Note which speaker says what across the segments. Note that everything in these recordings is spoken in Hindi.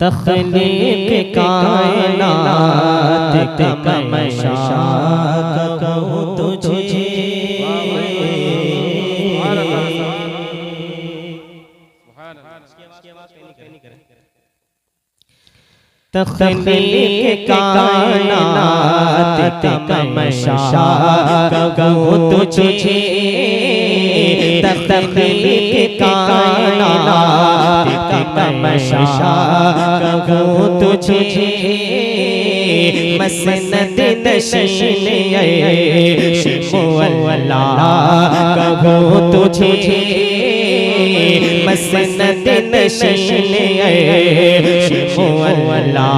Speaker 1: तख्लीक कायनात का मैं शाक कहूँ तुझे। तख्लीक कायनात का मैं शाक कहूँ तुझे। तख्लीक कायनात का मैं शाक कहूँ तुझे। मसनद नशीन मुअल्ला कहूँ तुझे। मसनद नशीन मुअल्ला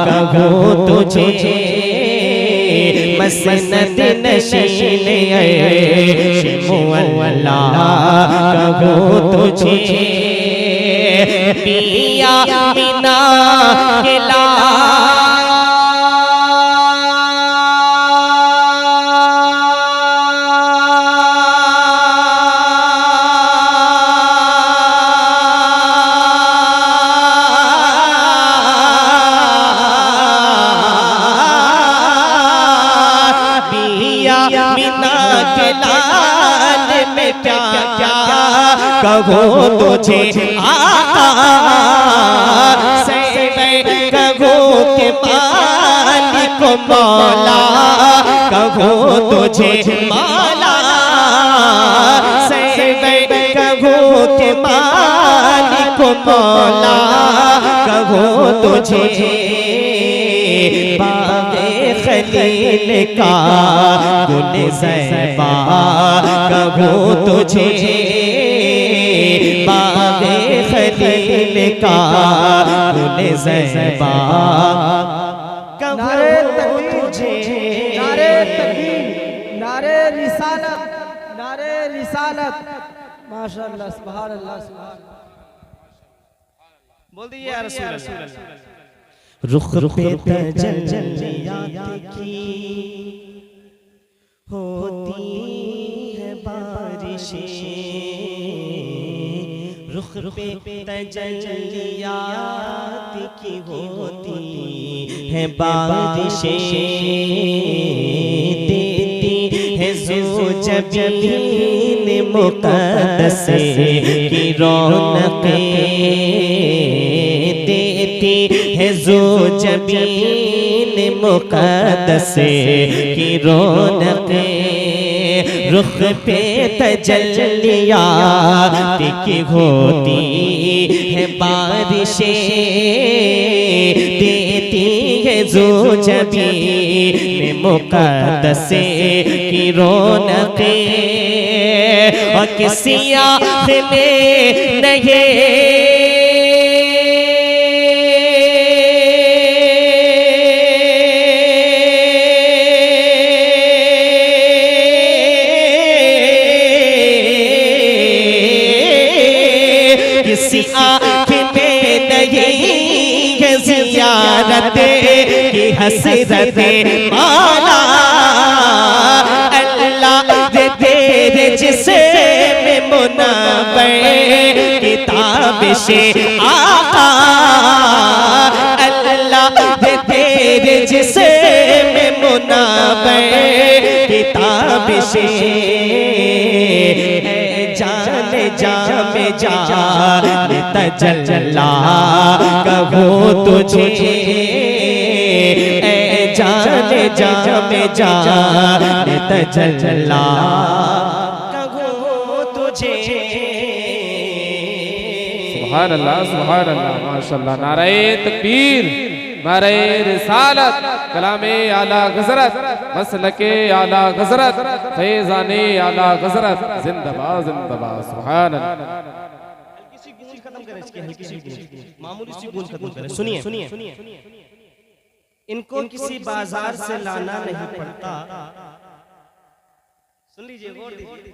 Speaker 1: कहूँ तुझे। मसनद नशीन मुअल्ला कहूँ तुझे। पिया बिना गिला कहूँ तुझे कहूँ के मालिक मौला कहूँ तुझे मौला। कहूँ के मालिक मौला कहूँ तुझे। बाग़े खलील का गुल ज़ैबा कहूँ तुझे। बाग़े खलील का गुल ज़ैबा कहूँ तुझे।
Speaker 2: नारे तकबीर, नारे रिसालत, नारे रिसालत। माशाअल्लाह, सुभान अल्लाह, सुभान अल्लाह।
Speaker 1: बोल दिए या रसूल अल्लाह। रुख पे तजल्लियात की होती है बारिशें। रुख पे तजल्लियात की होती है बारिशें। देती है ज़ोजबीन मुक़द्दस की रौनक़ें। देती है ज़ोजबीन मुक़द्दस की रौनक़ें। रुख पे तजल्लियात की होती है बारिशें। देती है ज़ोजबीन मुक़द्दस की रौनक़ें। और किसी आँख में नहीं किसी आँख में नहीं है ज़ियारत की हसरत मौला। अल्लाह दे तेरे जिस्म मुनव्वर किताब से आका। अल्लाह दे तेरे जिस्म मुनव्वर किताब से जान तजल्ला कहूँ तुझे। जान तजल्ला कहूँ तुझे।
Speaker 3: सुभान अल्लाह, सुभान अल्लाह, माशाअल्लाह। नारे तकबीर, नारे रिसालत, कलामे आला गज़रत, मसलके आला गज़रत, फैज़ाने आला गज़रत, जिंदाबाद जिंदाबाद। सुभान अल्लाह।
Speaker 1: हल्की सी गूंज खत्म करें इसकी, हल्की सी गूंज, मामूली सी गूंज खत्म करें। सुनिए सुनिए। इनको किसी बाजार से लाना नहीं पड़ता। सुन लीजिए, गौर दीजिए।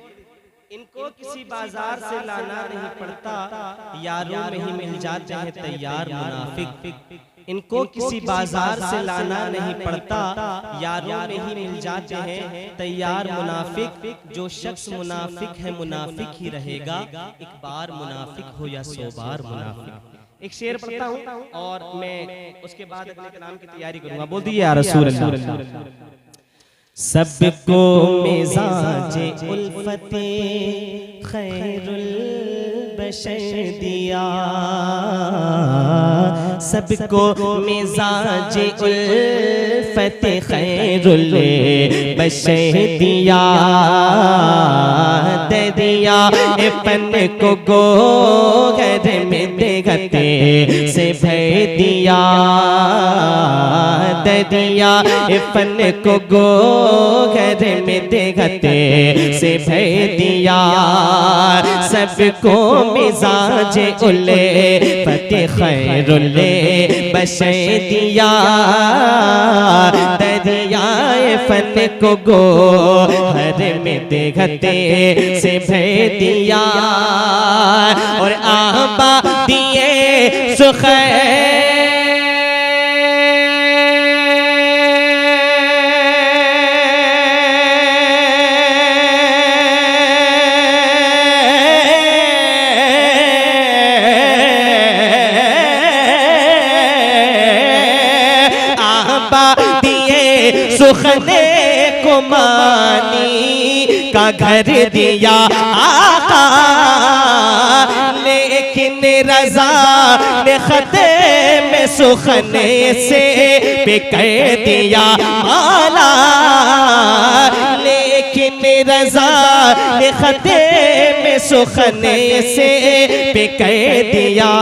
Speaker 1: इनको किसी बाजार से लाना नहीं पड़ता। यारों में ही मिल जाते हैं तैयार मुनाफिक। इनको किसी बाजार से लाना नहीं पड़ता। यारों में ही मिल जाते हैं तैयार मुनाफिक। जो शख्स मुनाफिक है मुनाफिक ही रहेगा, एक बार मुनाफिक हो या 100 बार मुनाफिक। एक शेर पढ़ता हूँ और मैं उसके बाद अगले कलाम की तैयारी करूंगा। बोल दिए या रसूल अल्लाह। सबको मिजाजे उल्फते खैरुल बशर दिया, सबको मिजाजे उल्फते खैरुल बशर दिया, दरिया फन को गोगर में देखते से भर दिया, दरिया फन को गोगर में देखते से भर दिया, सबको मिजाज उल्ले फते खैरुल्ले बशर दिया, दरियाए फन को गोहर में देखते से भर दिया, और आबा दिए सुखै सुखने को मानी का घर दिया आका, लेकिन रजा ने खते में सुखने से बिकर दिया माला, लेकिन रजा ने खते में सुखने से बिकर दिया,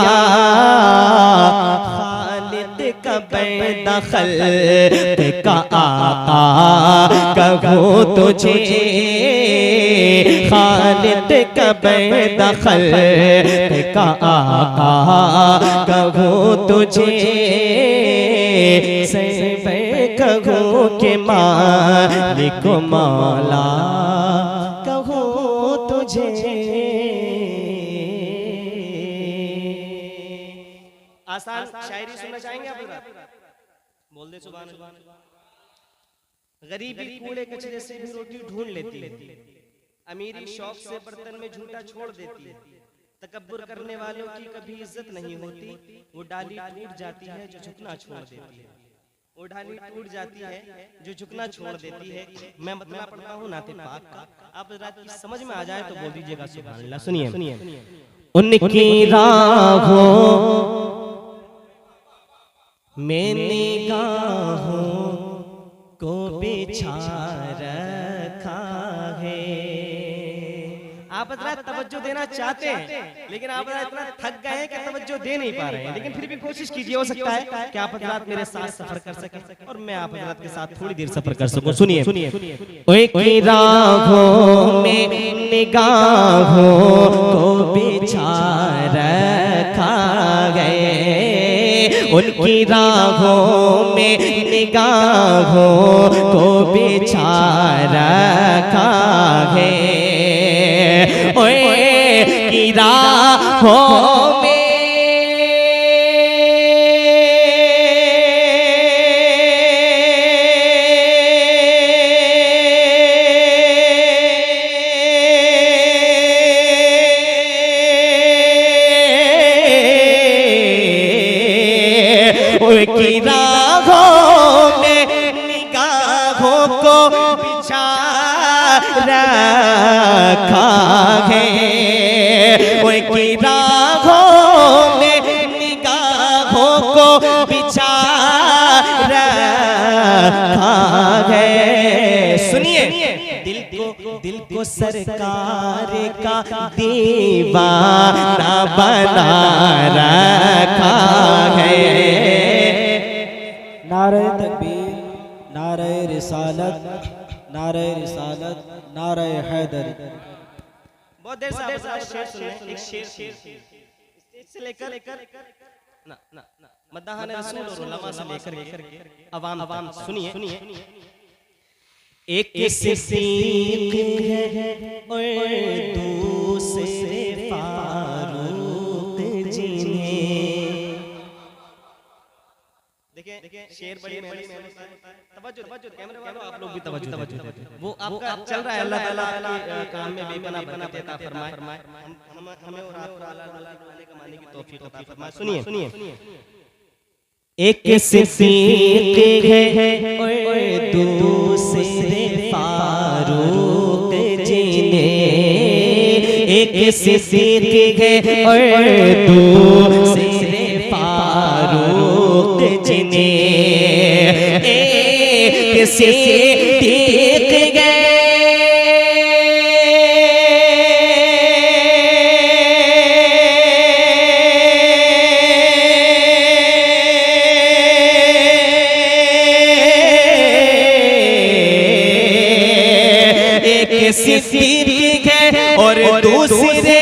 Speaker 1: का बेदखल का आका कहूँ तुझे, खालिद का बेदखल का आका कहूँ तुझे, से कहूँ के मालिक मौला कहूँ तुझे। आसान शायरी सुनना चाहेंगे आप? बोल दे सुभान अल्लाह। गरीबी कूड़े कचरे से भी रोटी ढूंढ लेती है, अमीरी शौक से बर्तन में झूठा छोड़ देती है, तकब्बुर करने वालों की कभी इज्जत नहीं होती, वो डाली टूट जाती है जो झुकना छोड़ देती है, वो डाली टूट जाती है जो झुकना छोड़ देती है। मैं मतलब पढ़ता हूँ नाते पाक का, आप रात की समझ में आ जाए तो बोल दीजिएगा सुभान अल्लाह। सुनिए, उनकी राहों में निगाहों को बिछा रखा है। आप हज़रात तवज्जो देना चाहते हैं, लेकिन आप हज़रात इतना थक गए हैं कि तवज्जो दे नहीं पा रहे हैं, लेकिन फिर भी कोशिश कीजिए, हो सकता है कि आप हज़रात मेरे साथ सफर कर सकें और मैं आप हज़रात के साथ थोड़ी देर सफर कर सकूं। सुनिए, उनकी राहों में निगाहों को बिछा रखा है, उनकी राहों में निगाहों को बिछा रखा है, ओए की राहों में की राहों में निगाहों को बिछा रखा है, उनकी राहों में निगाहों को बिछा रखा है। सुनिए, दिल को सरकार का दीवाना बना रखा है।
Speaker 2: नारे तकबीर, नारे रिसालत, नारे रिसालत, नारे हैदर।
Speaker 1: बहुत देर से आप शेर सुन रहे हैं, एक शेर स्टेज से लेकर ना मद्दाहान रसूल और उलमा से लेकर अवाम सुनिए। एक सिद्दीक है और दूसरे फारूक जिन्हें, देखिए देखिए शेर बड़ी मेहनत से होता है। तवज्जो कैमरे वालों आप लोग भी तवज्जो वो आपका चल रहा है। अल्लाह ताला के काम में बेपना बरकत अता फरमाए, हमें और आपको अल्लाह ताला कमाने की तौफीक अता फरमाए। सुनिए
Speaker 2: एक सिद्दीक है और दूसरे फारूक जिने, एक सिद्दीक है और दूसरे फारूक जिने, एक सिद्दीक है सिद्दीक है और दूसरे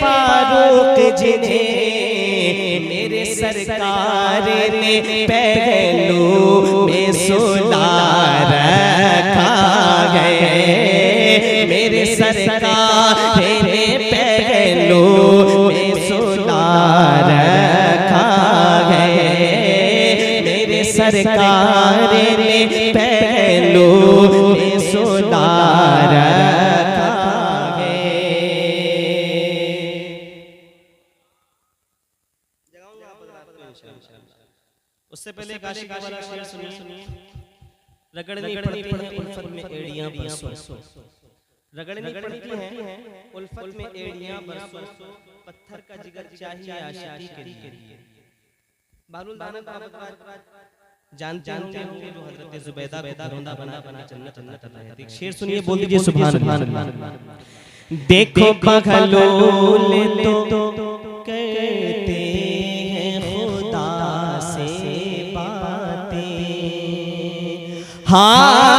Speaker 2: फारूक जिन्हें मेरे सरकार ने पहलू में सुला रखा है, मेरे सरकार ने पहलू में सुला रखा है, मेरे सरकार ने पहलू में सुला
Speaker 1: उससे पहले काशी का वाला शेर सुनिए। रगड़नी पड़ती है उल्फत में एड़ियां बरसों, रगड़नी पड़ती है उल्फत में एड़ियां बरसों, पत्थर का जिगर चाहिए आशिकी के लिए। बारुल दाना जानते होंगे जो हजरत जुबैदा को रोंदा बना जन्नत अता है। शेर सुनिए, बोल दीजिए सुभान अल्लाह।
Speaker 2: देखो बखलूल तो कहते हैं खुदा से बातें, हाँ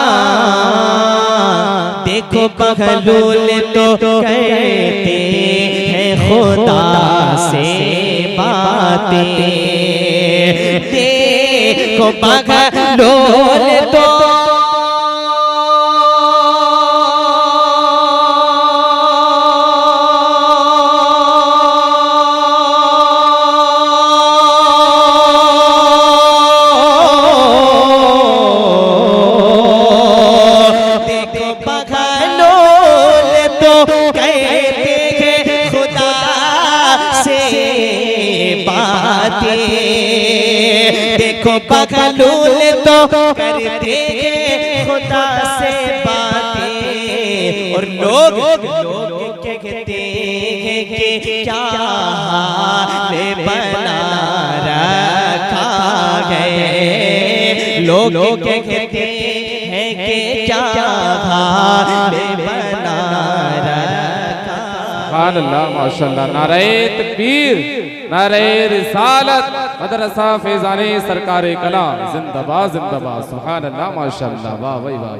Speaker 2: देखो बखलूल तो कहते हैं खुदा से बातें, देखो बखलूल तो देखो बखलूल तो करते हैं खुदा से बातें, और लोग कहते हैं कि क्या हाल बना रखा है, लोग कहते हैं कि क्या हाल बना रखा।
Speaker 3: सुभान अल्लाह, माशाअल्लाह। नारे तकबीर, नारे रिसालत, मदरसा फैजाने सरकारे कलाम जिंदाबाद जिंदाबाद। सुभान अल्लाह, माशाअल्लाह, वाह भाई वाह,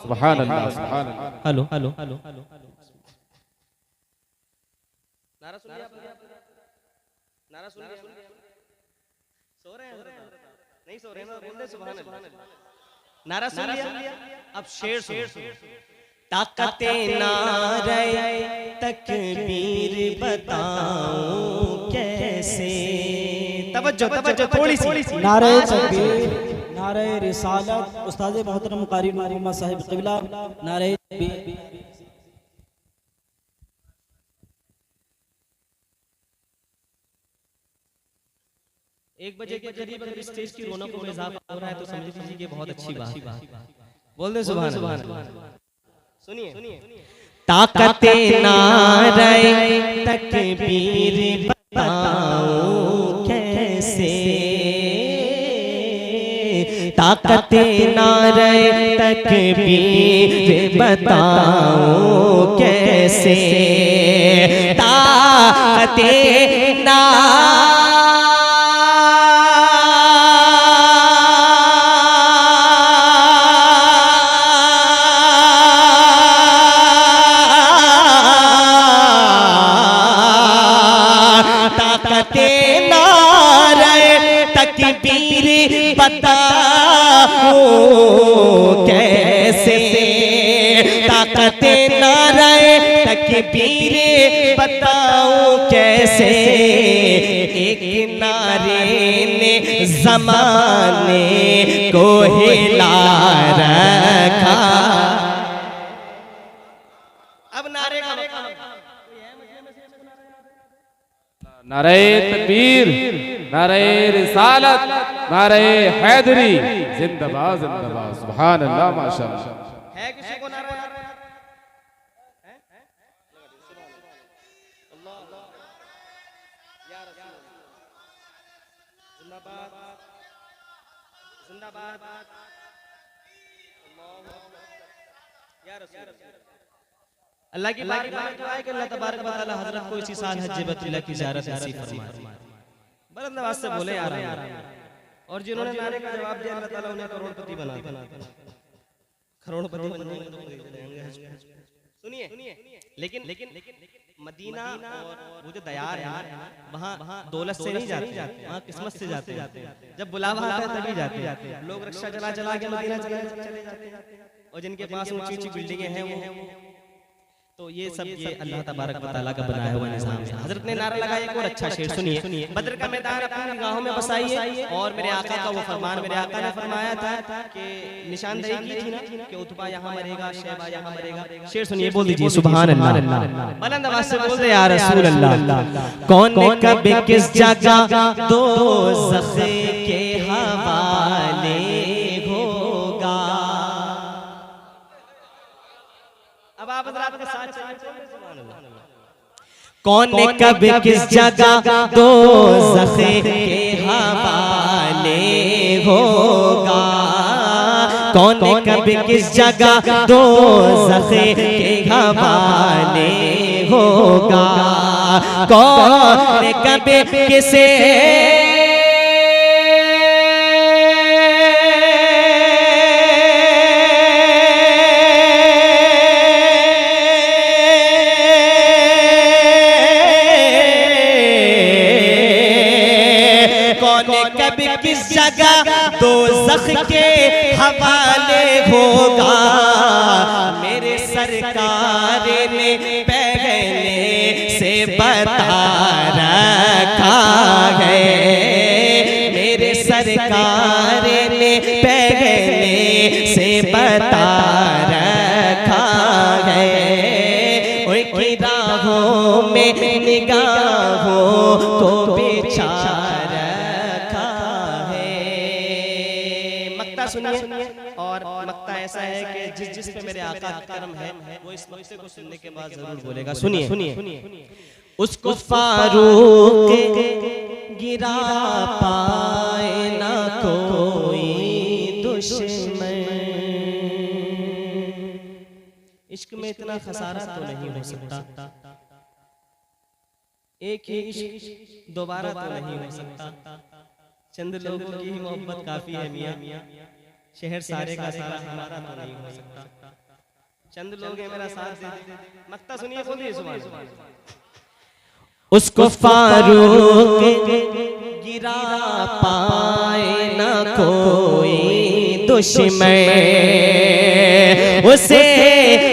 Speaker 3: सुभान अल्लाह, सुभान अल्लाह।
Speaker 1: हेलो हेलो हेलो, नारा सुन लिया, नारा सुन लिया, सो रहे हैं नहीं सो रहे ना, बोल दे सुभान अल्लाह। नारा सुन लिया, अब शेर
Speaker 2: ताकते नारे तकबीर बताऊं कैसे,
Speaker 1: तवज्जो थोड़ी सी।
Speaker 2: नारे तकबीर, नारे रिसालत, उस्ताद मोहतरम कारी मोहम्मद साहिब क़िबला, नारे तकबीर।
Speaker 1: एक बजे के करीब अगर स्टेज की रौनक में इजाफा हो रहा है तो समझ लीजिए कि बहुत अच्छी बात। बोल दे सुभान अल्लाह। सुनिए,
Speaker 2: ताकते नारे तकबीर बताऊं कैसे, ताकते नारे तकबीर बताऊं कैसे, ताकते तकबीर बताऊं कैसे, ताकते नारे
Speaker 1: तकबीरे बताऊं कैसे, एक नारे ने ज़माने को हिला रखा। अब नारे का
Speaker 3: नारे तकबीर, नारे रिसालत, नारे हैदरी, जिंदाबाद जिंदाबाद, सुभान अल्लाह, माशाअल्लाह।
Speaker 1: है किसी को नारा? अल्लाह की बात दुआ है कि अल्लाह तबारक व तआला हजरत को इसी साल हज बैतुल्लाह की ज़ियारत नसीब फरमाए। बुलंद आवाज से बोले आ रहा है। और जिन्होंने नारे का जवाब दिया अल्लाह ताला उन्हें करोड़पति बना दे। करोड़पति बनने तो सुनिए, लेकिन मदीना और वो जो दयार है वहाँ दौलत से नहीं जाते, वहाँ किस्मत से जाते हैं। जब बुलावा आता है तभी जाते हैं। लोग रिक्शा चला के मदीना चले जाते हैं और जिनके पास ऊंची ऊंची बिल्डिंगें हैं वो, तो ये सब ये अल्लाह तबारक व तआला का बनाया हुआ निज़ाम है। हजरत ने नारा लगाया एक और अच्छा शेर सुनिए। बद्र का मैदान अपनी निगाहों में बसाइए और मेरे आका का वो फरमान, मेरे आका ने फरमाया था कि निशानदेही की थी ना कि उतबा यहाँ मरेगा, शैबा यहाँ मरेगा। शेर सुनिए, बोल दीजिए सुभान अल्लाह। बुलंद आवाज से बोल दे या रसूल अल्लाह। कौन कब किस जगह दोज़ख के हवाले होगा। अब आप हज़रात के साथ कौन कब किस जगह दोज़ख के हवाले होगा। कौन कब किस जगह दोज़ख के हवाले होगा। कौन कब किसे कभी किस जगह दोज़ख के हवाले होगा। मेरे सरकार ने पहले से बता रखा है। मेरे सरकार ने पहले से बता रखा है। उनकी राहों में निगाहों को बिछा सुनिए। और मक्ता ऐसा है कि जिस पे मेरे आका का करम है वो इस मक्ते को सुनने के बाद जरूर बोलेगा। सुनिए, उसको फारूक गिरा पाए ना कोई दुश्मन। इश्क में इतना खसारा तो नहीं हो सकता, एक ही इश्क दोबारा तो नहीं हो सकता। चंद लोगों की ही मोहब्बत काफी है मियां, शहर सारे का सारा हमारा तो नहीं हो सकता। चंद लोग हैं मेरा साथ दे। मक्ता सुनिए, बोलिए सुभान अल्लाह। उसको फारूक गिरा पाए ना कोई दुश्मन। उसे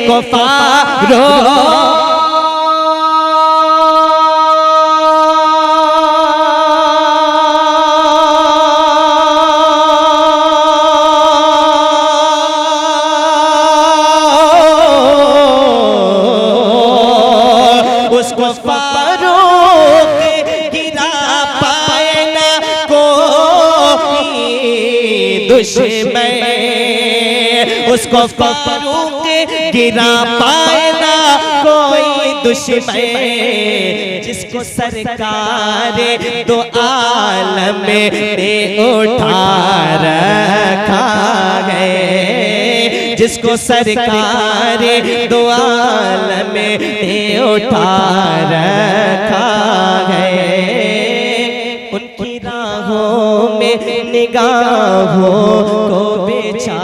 Speaker 1: को फारूक दुश्मन। उसको फारूक गिरा पाए ना कोई दुश्मन। जिसको सरकार दो आलम ने उठा रखा है। जिसको सरकार दो आलम ने उठा रखा है। उनकी राहों में निगाहों को बिछा